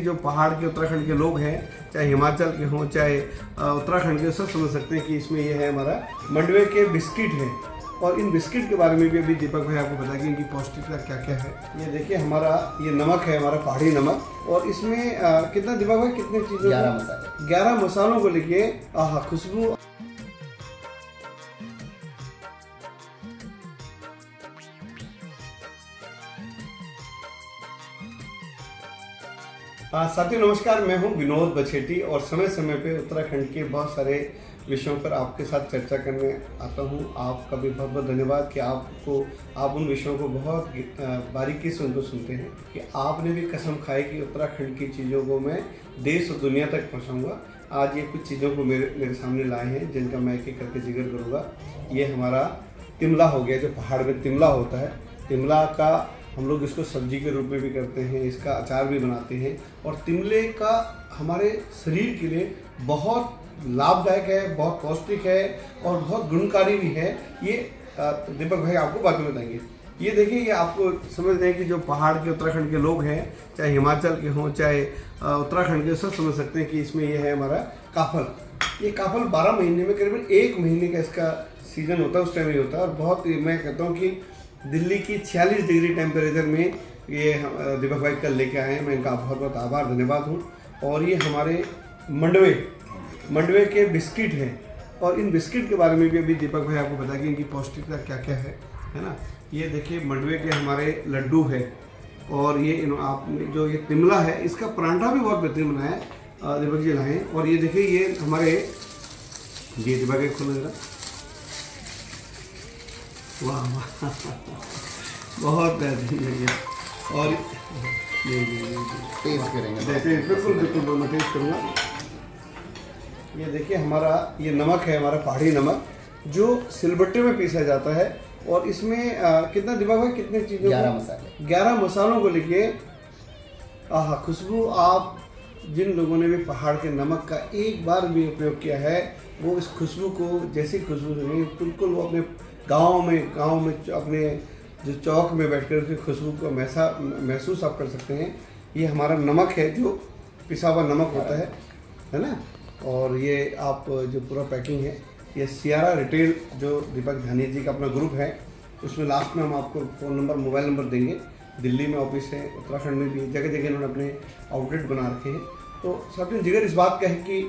जो पहाड़ के उत्तराखंड के लोग हैं, चाहे हिमाचल के हों चाहे उत्तराखंड के, सब समझ सकते हैं कि इसमें ये है हमारा मंडवे के बिस्किट है। और इन बिस्किट के बारे में भी अभी दीपक भाई आपको बताएंगे इनकी पौष्टिकता क्या क्या है। ये देखिए हमारा ये नमक है, हमारा पहाड़ी नमक, और इसमें कितना दीपक भाई कितने चीज़ों 11 मसालों को लेके आहा खुशबू। साथियों नमस्कार, मैं हूं विनोद बछेटी और समय समय पे उत्तराखंड के बहुत सारे विषयों पर आपके साथ चर्चा करने आता हूं। आपका भी बहुत बहुत धन्यवाद कि आप उन विषयों को बहुत बारीकी से उनको सुनते हैं कि आपने भी कसम खाई कि उत्तराखंड की चीज़ों को मैं देश और दुनिया तक पहुंचाऊंगा। आज ये कुछ चीज़ों को मेरे सामने लाए हैं जिनका मैं एक एक करके जिक्र करूँगा। ये हमारा तिमला हो गया, जो पहाड़ में तिमला होता है। तिमला का हम लोग इसको सब्जी के रूप में भी करते हैं, इसका अचार भी बनाते हैं, और तिमले का हमारे शरीर के लिए बहुत लाभदायक है, बहुत पौष्टिक है और बहुत गुणकारी भी है। ये दीपक भाई आपको बाद में बताएंगे। ये देखिए, ये आपको समझ रहे हैं कि जो पहाड़ के उत्तराखंड के लोग हैं, चाहे हिमाचल के हों चाहे उत्तराखंड के, सब समझ सकते हैं कि इसमें ये है हमारा काफल। ये काफल 12 महीने में करीबन 1 महीने का इसका सीजन होता है, उस टाइम ही होता है। और बहुत मैं कहता हूँ कि दिल्ली की 46 डिग्री टेम्परेचर में ये दीपक भाई कल लेके आए हैं। मैं इनका बहुत बहुत आभार धन्यवाद हूँ। और ये हमारे मंडवे के बिस्किट हैं, और इन बिस्किट के बारे में भी अभी दीपक भाई आपको बताएंगे इनकी पौष्टिकता क्या क्या है ना। ये देखिए मंडवे के हमारे लड्डू है, और ये आपने जो ये तिमला है इसका परांठा भी बहुत बेहतरीन बनाया है, दीपक जी लाए। और ये देखिए ये हमारे ये दीपक भाई खुल जरा, वाह वाह बहुत बेहतरीन है ये। और टेस्ट करेंगे, बिल्कुल बिल्कुल मैं टेस्ट करूँगा। ये देखिए हमारा ये नमक है, हमारा पहाड़ी नमक, जो सिलबट्टे में पीसा जाता है। और इसमें कितना दिमाग है, कितने चीज़ों 11 मसालों को लेके आहा खुशबू। आप जिन लोगों ने भी पहाड़ के नमक का एक बार भी उपयोग किया है, वो इस खुशबू को, जैसी खुशबू सुनी बिल्कुल वो अपने गांव में अपने जो चौक में बैठकर उसकी खुशबू को महसूस आप कर सकते हैं। ये हमारा नमक है, जो पिसा हुआ नमक होता है ना। और ये आप जो पूरा पैकिंग है, ये सियारा रिटेल जो दीपक धानिया जी का अपना ग्रुप है, उसमें लास्ट में हम आपको फ़ोन नंबर मोबाइल नंबर देंगे। दिल्ली में ऑफिस है, उत्तराखंड में भी जगह जगह इन्होंने अपने आउटलेट बना रखे हैं। तो सबसे जिगर इस बात का है कि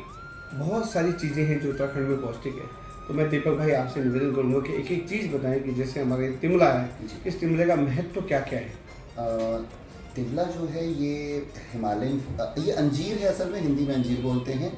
बहुत सारी चीज़ें हैं जो उत्तराखंड में पौष्टिक है। तो मैं दीपक भाई आपसे निवेदन करूँगा कि एक एक चीज़ बताएं कि जैसे हमारे तिमला है, इस तिमले का महत्व क्या क्या है। तिमला जो है ये हिमालयन, ये अंजीर है, असल में हिंदी में अंजीर बोलते हैं।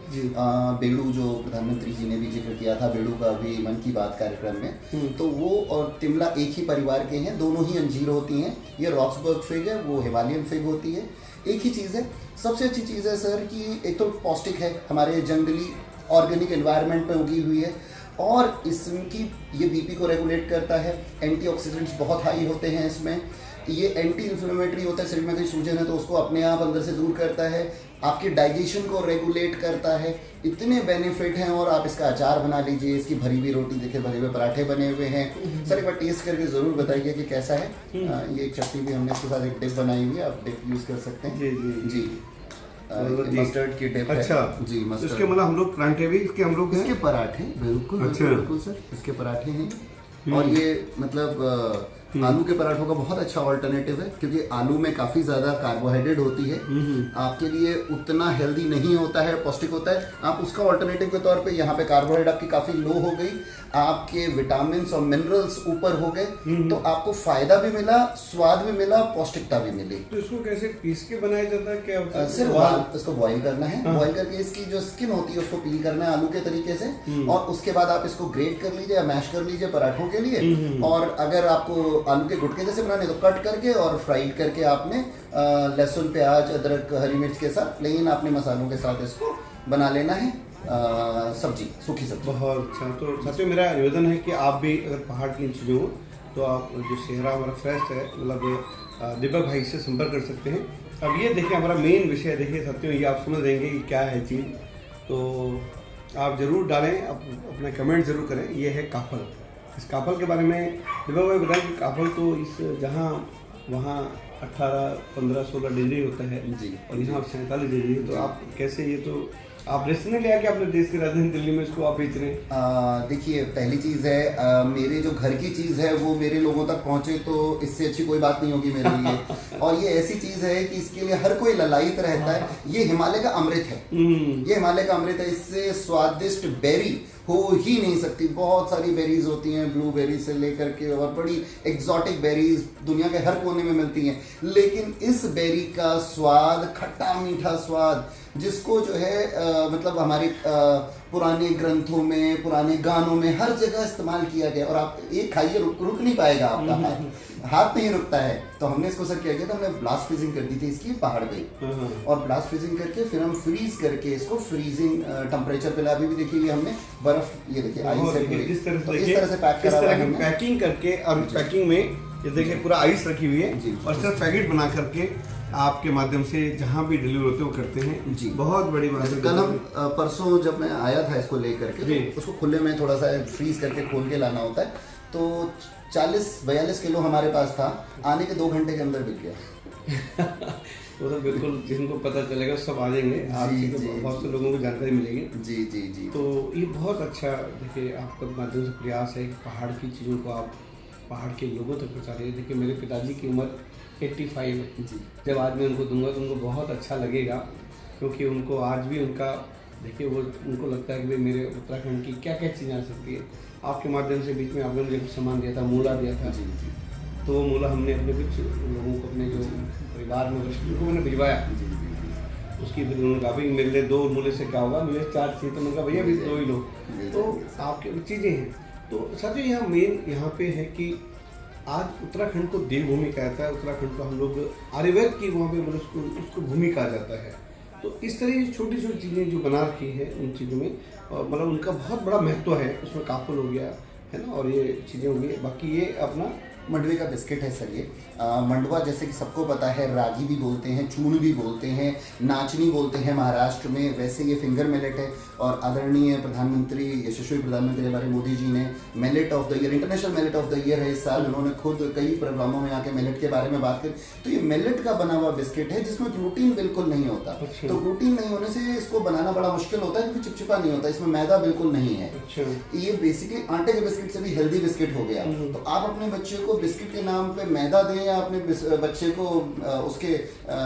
बेड़ू जो प्रधानमंत्री जी ने भी जिक्र किया था, बेड़ू का भी मन की बात कार्यक्रम में, तो वो और तिमला एक ही परिवार के हैं, दोनों ही अंजीर होती हैं। ये रॉक्सबर्ग फिग है, वो हिमालयन फिग होती है, एक ही चीज़ है। सबसे अच्छी चीज़ है सर कि एक तो पौष्टिक है, हमारे जंगली ऑर्गेनिक एनवायरनमेंट में उगी हुई है, और इसकी ये बीपी को रेगुलेट करता है। एंटीऑक्सीडेंट्स बहुत हाई होते हैं इसमें। ये एंटी इन्फ्लेमेटरी होता है, शरीर में कोई सूजन है तो उसको अपने आप अंदर से दूर करता है, आपके डाइजेशन को रेगुलेट करता है। इतने बेनिफिट हैं। और आप इसका अचार बना लीजिए, इसकी भरी हुई रोटी, देखिए भरे हुए पराठे बने हुए हैं। सर एक बार टेस्ट करके ज़रूर बताइए कि कैसा है। ये चटनी भी हमने इसके साथ एक डिप बनाई हुई है, आप डिप यूज़ कर सकते हैं। जी मस्टर्ड की डिप। अच्छा है जी, मस्टर्ड। इसके मतलब हम लोग पराठे भी इसके पराठे बिल्कुल। अच्छा। बिल्कुल सर, इसके पराठे हैं। और ये मतलब आलू के पराठों का बहुत अच्छा ऑल्टरनेटिव है, क्योंकि आलू में काफ़ी ज़्यादा कार्बोहाइड्रेट होती है, आपके लिए उतना हेल्दी नहीं होता है, पौष्टिक होता है। आप उसका ऑल्टरनेटिव के तौर पे यहाँ पे कार्बोहाइड्रेट आपकी काफ़ी लो हो गई, आपके विटामिन और मिनरल्स ऊपर हो गए, तो आपको फायदा भी मिला, स्वाद भी मिला, पौष्टिकता भी मिली। तो इसको कैसे पीस के बनाया जाता है, क्या होता है? सिर्फ इसको बॉईल करना है। बॉईल करके इसकी जो स्किन होती है उसको पील करना है आलू के तरीके से, और उसके बाद आप इसको ग्रेट कर लीजिए या मैश कर लीजिए पराठों के लिए। और अगर आपको आलू के गुटके जैसे बनाने तो कट करके और फ्राइड करके आपने लहसुन, प्याज, अदरक, हरी मिर्च के साथ प्लेन आपने मसालों के साथ इसको बना लेना है। सब्जी, सूखी सब्जी। बहुत अच्छा। तो साथियों मेरा निवेदन है कि आप भी अगर पहाड़ की इन चीज़ों हो तो आप जो सेहरा हमारा फ्रेश है, मतलब दीपक भाई से संपर्क कर सकते हैं। अब ये देखिए हमारा मेन विषय, देखिए साथियों ये आप समझ देंगे कि क्या है चीज़, तो आप ज़रूर डालें, अपना कमेंट ज़रूर करें। ये है काफल। इस काफल के बारे में दीपक भाई बताएं कि काफल तो इस जहाँ वहाँ 18, 15, 16 डिग्री होता है जी। और यहाँ 47 डिग्री है। तो आप कैसे, ये तो आप रिस्क नहीं लिया कि अपने देश की राजधानी दिल्ली में इसको आप बेच रहे हैं? देखिए, पहली चीज़ है, मेरे जो घर की चीज़ है वो मेरे लोगों तक पहुँचे तो इससे अच्छी कोई बात नहीं होगी मेरे लिए। और ये ऐसी चीज़ है कि इसके लिए हर कोई ललायत रहता है। ये हिमालय का अमृत है, ये हिमालय का अमृत है। इससे स्वादिष्ट बेरी हो ही नहीं सकती। बहुत सारी बेरीज होती हैं, ब्लूबेरी से लेकर के और बड़ी एग्जॉटिक बेरीज दुनिया के हर कोने में मिलती हैं, लेकिन इस बेरी का स्वाद, खट्टा मीठा स्वाद, जिसको जो है मतलब हमारे पुराने ग्रंथों में, पुराने गानों में हर जगह इस्तेमाल किया गया। और आप एक खाइए, रुक नहीं पाएगा आपका हाथ नहीं रुकता है। तो हमने इसको सर क्या किया था, हमने ब्लास्ट फ्रीजिंग कर दी थी इसकी पहाड़ पे, और ब्लास्ट फ्रीजिंग करके फिर हम फ्रीज करके इसको फ्रीजिंग टेम्परेचर पे ला। अभी भी देखिए ये हमने बर्फ, ये देखिए आइस है पूरी, इस तरह तो इस तरह से पैक इस करा तरह हुआ की है पैकिंग करके, और पैकिंग में ये देखिए पूरा आइस रखी हुई है जी। और सिर्फ पैकेट बना करके आपके माध्यम से जहाँ भी डिलीवर होते हैं वो करते हैं जी। बहुत बड़ी बात है। कल हम परसों जब मैं आया था इसको लेकर के, तो उसको खुले में थोड़ा सा फ्रीज करके खोल के लाना होता है, तो 40-42 किलो हमारे पास था, आने के 2 घंटे के अंदर बिक गया। वो तो बिल्कुल जिनको पता चलेगा सब आ जाएंगे, आपके बहुत से लोगों को जानकारी मिलेगी। जी जी जी। तो ये बहुत अच्छा, देखिए आपका माध्यम से प्रयास है कि पहाड़ की चीज़ों को आप पहाड़ के लोगों तक पहुँचा रहे हैं। देखिए मेरे पिताजी की उम्र 85 है जी। जब आज मैं उनको दूंगा तो उनको बहुत अच्छा लगेगा, क्योंकि उनको आज भी उनका, देखिए वो उनको लगता है कि भाई मेरे उत्तराखंड की क्या क्या चीज़ें आ सकती है। आपके माध्यम से बीच में आपने मुझे कुछ सामान दिया था, मूला दिया था जी जी। तो वो मूला हमने अपने कुछ लोगों को, अपने जो परिवार में उनको मैंने भिजवाया। उसकी फिर उन्होंने कहा भाई मेरे लिए 2 मूले से क्या होगा, मुझे 4 चाहिए। तो मैंने कहा भैया अभी 2 ही लो। तो आपके चीज़ें हैं। तो साथियों यहाँ मेन यहाँ पे है कि आज उत्तराखंड को देवभूमि कहता है, उत्तराखंड को हम लोग आयुर्वेद की वहाँ पे मतलब उसको भूमि कहा जाता है। तो इस तरह की छोटी छोटी चीज़ें जो बना रखी है उन चीज़ों में मतलब उनका बहुत बड़ा महत्व है। उसमें काफल हो गया है ना, और ये चीज़ें हो गई। बाकी ये अपना मंडवे का बिस्किट है सर ये। मंडवा जैसे कि सबको पता है, रागी भी बोलते हैं, चूर्ण भी बोलते हैं, नाचनी बोलते हैं महाराष्ट्र में, वैसे ये फिंगर मिलेट है। और आदरणीय प्रधानमंत्री, यशस्वी प्रधानमंत्री हमारे मोदी जी ने millet of the year, international millet of the year है इस साल। उन्होंने खुद कई प्रोग्रामों में आके मिलेट के बारे में बात करी। तो ये मिलेट का बना हुआ बिस्किट है जिसमें ग्लूटीन बिल्कुल नहीं होता। तो ग्लूटीन नहीं होने से इसको बनाना बड़ा मुश्किल होता है, क्योंकि चिपचिपा नहीं होता, इसमें मैदा बिल्कुल नहीं है। ये बेसिकली आटे के बिस्किट से भी हेल्दी बिस्किट हो गया। तो आप अपने बच्चे को बिस्किट के नाम पे मैदा दें या अपने बच्चे को उसके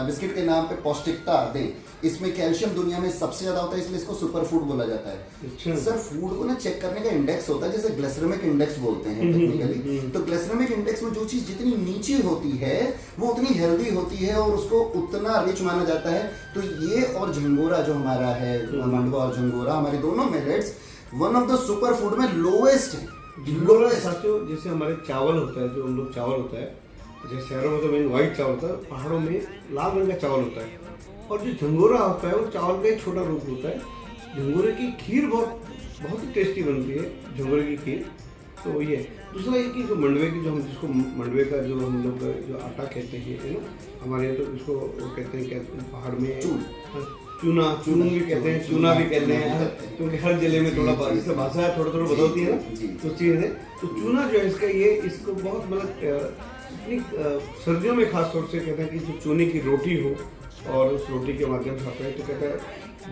बिस्किट के नाम पे पौष्टिकता दें। इसमें कैल्शियम दुनिया में सबसे ज्यादा होता है, इसलिए इसको सुपर फूड बोला जाता है। सर फूड को ना चेक करने का इंडेक्स होता है, जैसे ग्लाइसेमिक इंडेक्स बोलते हैं टेक्निकली। तो ग्लाइसेमिक इंडेक्स में जो चीज जितनी नीचे होती है वो उतनी हेल्दी होती है और उसको उतना रिच माना जाता है। तो ये और झंगोरा जो हमारा है, मंडवा और झंगोरा, हमारे दोनों millets one of the super food में लोएस्ट है। साथियों जैसे हमारे चावल होता है, जो हम लोग चावल होता है, जैसे शहरों में तो मेन व्हाइट चावल होता है, पहाड़ों में लाल रंग का चावल होता है। और जो झंगोरा होता है वो चावल का एक छोटा रूप होता है। झंगोरे की खीर बहुत ही टेस्टी बनती है, झंगोरे की खीर। तो ये दूसरा ये कि जो मंडवे की, जो हम जिसको मंडवे का जो हम लोग जो आटा कहते हैं है ना, हमारे यहाँ तो इसको वो कहते हैं पहाड़ में चूना भी कहते हैं, चूना भी कहते हैं, क्योंकि हर जिले में थोड़ा भाषा थोड़ा बदलती है ना, तो चीज़ है। तो चूना जो है इसका, ये इसको बहुत मतलब सर्दियों में खास तौर से कहते हैं कि जो चूने की रोटी हो और उस रोटी के माध्यम से खाता है, तो कहते हैं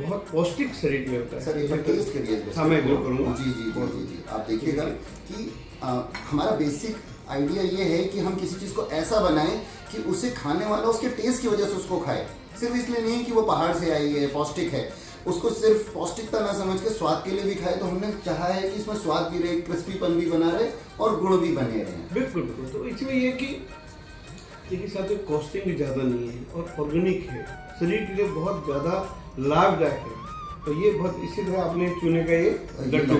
बहुत पौष्टिक शरीर के लिए होता है। सर ये टेस्ट करिए। हाँ मैं जो करूँगा। जी जी जी जी जी। आप देखिएगा कि हमारा बेसिक आइडिया ये है कि हम किसी चीज़ को ऐसा बनाएं कि उसे खाने वाला उसके टेस्ट की वजह से उसको खाए। सिर्फ इसलिए नहीं कि वो पहाड़ से आई है, पौष्टिक है, उसको सिर्फ पौष्टिकता ना समझ के स्वाद के लिए भी खाए। तो हमने चाहा है कि इसमें स्वाद भी रहे, क्रिस्पीपन भी बना रहे और गुण भी बने रहे। बिल्कुल बिल्कुल। तो इसमें ये कि देखिए साथ में कॉस्टिंग भी ज़्यादा नहीं है और ऑर्गेनिक है, शरीर के लिए बहुत ज़्यादा लाभदायक है। तो ये बहुत, इसी तरह आपने चूने का ये लड्डू,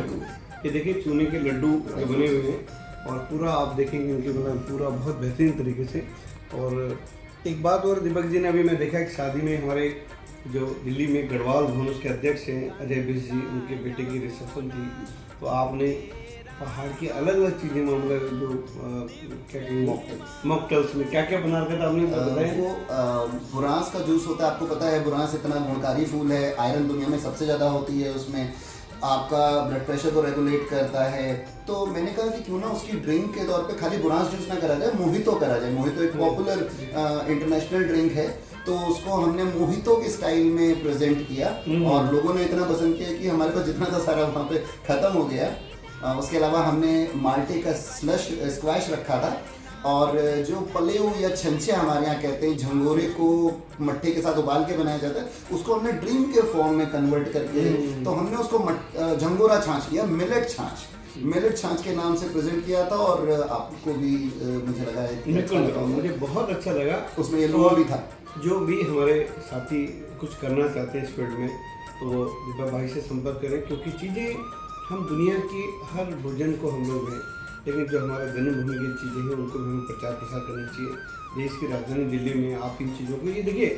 ये देखिए चूने के लड्डू बने हुए हैं और पूरा आप देखेंगे इनके मतलब पूरा बहुत बेहतरीन तरीके से। और एक बात और दीपक जी ने अभी मैं देखा कि शादी में हमारे जो दिल्ली में गढ़वाल भवन उसके अध्यक्ष हैं अजय बिश जी, उनके बेटे की रिसेप्शन थी। तो आपने पहाड़ की अलग अलग चीज़ें मतलब जो क्या कहेंगे मॉकटेल्स में क्या क्या बना रखा था आपने बताया? वो बुरांस का जूस होता है, आपको पता है बुरांस इतना गुणकारी फूल है, आयरन दुनिया में सबसे ज़्यादा होती है उसमें। आपका ब्लड प्रेशर को रेगुलेट करता है। तो मैंने कहा कि क्यों ना उसकी ड्रिंक के तौर पे खाली बुरांस जूस ना करा जाए, मोहितो करा जाए। मोहितो एक पॉपुलर इंटरनेशनल ड्रिंक है, तो उसको हमने मोहितो के स्टाइल में प्रेजेंट किया और लोगों ने इतना पसंद किया कि हमारे पास जितना था सारा वहाँ पे खत्म हो गया। उसके अलावा हमने माल्टे का स्लश स्क्वैश रखा था, और जो पलेऊ या छंछे हमारे यहाँ कहते हैं, झंगोरे को मट्ठे के साथ उबाल के बनाया जाता है, उसको हमने ड्रिंक के फॉर्म में कन्वर्ट करके तो हमने उसको झंगोरा छाछ किया, मिलेट छाछ के नाम से प्रेजेंट किया था। और आपको भी मुझे लगा बिल्कुल, मुझे बहुत अच्छा लगा। उसमें ये लोगो भी था। जो भी हमारे साथी कुछ करना चाहते हैं इस फील्ड में, तो वो दीपक भाई से संपर्क करें, क्योंकि चीज़ें हम दुनिया की हर भोजन को हम लोग हैं, लेकिन जो हमारा जन्मभूमि की चीज़ें हैं उनको भी हमें प्रचार प्रसार करना चाहिए। देश की राजधानी दिल्ली में आप इन चीज़ों को, ये देखिए,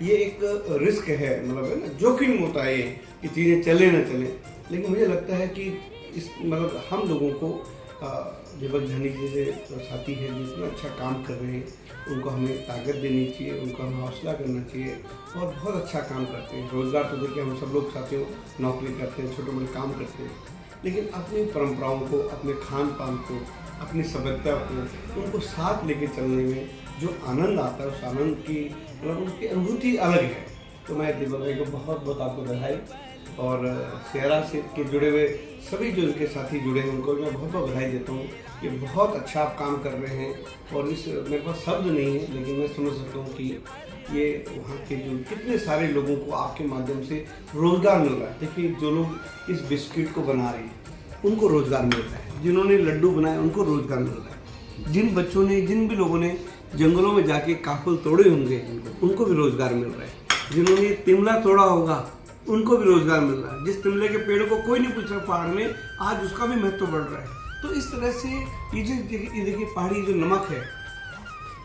ये एक रिस्क है, मतलब है ना, जोखिम होता है ये कि चीज़ें चले ना चले। लेकिन मुझे लगता है कि इस मतलब हम लोगों को दीपक झानी जैसे साथी हैं जो इतना अच्छा काम कर रहे हैं, उनको हमें ताकत देनी चाहिए, उनको हमें हौसला करना चाहिए, और बहुत अच्छा काम करते हैं। रोज़गार तो देखिए हम सब लोग साथियों नौकरी करते हैं, छोटे मोटे काम करते हैं, लेकिन अपनी परंपराओं को, अपने खान पान को, अपनी सभ्यता को, उनको साथ लेके चलने में जो आनंद आता है, उस आनंद की मतलब उसकी अनुभूति अलग है। तो मैं दीपक भाई को बहुत बहुत आपको बधाई, और सेहरा से के जुड़े हुए सभी जो उनके साथी जुड़े हैं उनको मैं बहुत बहुत बधाई देता हूँ। ये बहुत अच्छा आप काम कर रहे हैं, और इस मेरे पास शब्द नहीं है, लेकिन मैं समझ सकता हूँ कि ये वहाँ के जो कितने सारे लोगों को आपके माध्यम से रोज़गार मिल रहा है। देखिए, जो लोग इस बिस्किट को बना रहे हैं उनको रोज़गार मिल रहा है, जिन्होंने लड्डू बनाए उनको रोज़गार मिल रहा है, जिन बच्चों ने, जिन भी लोगों ने जंगलों में जाके काफल तोड़े होंगे उनको भी रोज़गार मिल रहा है, जिन्होंने तिमला तोड़ा होगा उनको भी रोज़गार मिल रहा है। जिस तिमले के पेड़ को कोई नहीं पूछ रहा पहाड़ में, आज उसका भी महत्व बढ़ रहा है। तो इस तरह से ये जो देखिए पहाड़ी जो नमक है,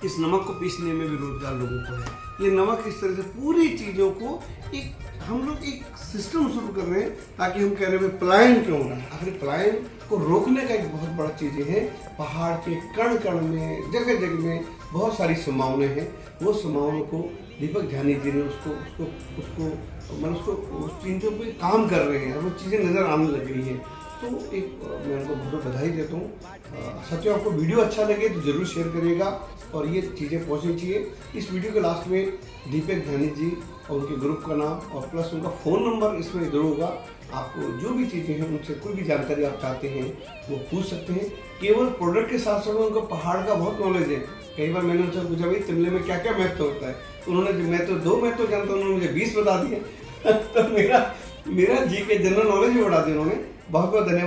इस नमक को पीसने में भी रोज़गार लोगों को है। ये नमक इस तरह से पूरी चीज़ों को एक हम लोग एक सिस्टम शुरू कर रहे हैं, ताकि हम कह रहे हैं पलायन क्यों हो रहा है। आखिर पलायन को रोकने का एक बहुत बड़ा चीज़ें है, पहाड़ के कण कण में, जगह जगह में बहुत सारी संभावनाएं हैं। वो संभावनाओं को दीपक झानी जी ने उसको मतलब उसको उस चीज़ों पे काम कर रहे हैं, वो चीज़ें नज़र आने लग रही हैं। तो एक मैं उनको बहुत बधाई देता हूँ। सच्चा आपको वीडियो अच्छा लगे तो ज़रूर शेयर करिएगा, और ये चीज़ें पहुँचनी चाहिए। इस वीडियो के लास्ट में दीपक झानी जी और उनके ग्रुप का नाम और प्लस उनका फ़ोन नंबर इसमें ज़रूर होगा। आपको जो भी चीज़ें हैं उनसे कोई भी जानकारी आप चाहते हैं वो पूछ सकते हैं। केवल प्रोडक्ट के साथ साथ उनको पहाड़ का बहुत नॉलेज है। कई बार मैंने उनसे पूछा, भाई तिमले में क्या क्या महत्व होता है, उन्होंने, मैं तो 2 महत्व जानता हूँ, उन्होंने मुझे 20 बता दिए। तो मेरा जी के जनरल नॉलेज भी बढ़ा दी उन्होंने। बहुत बहुत धन्यवाद।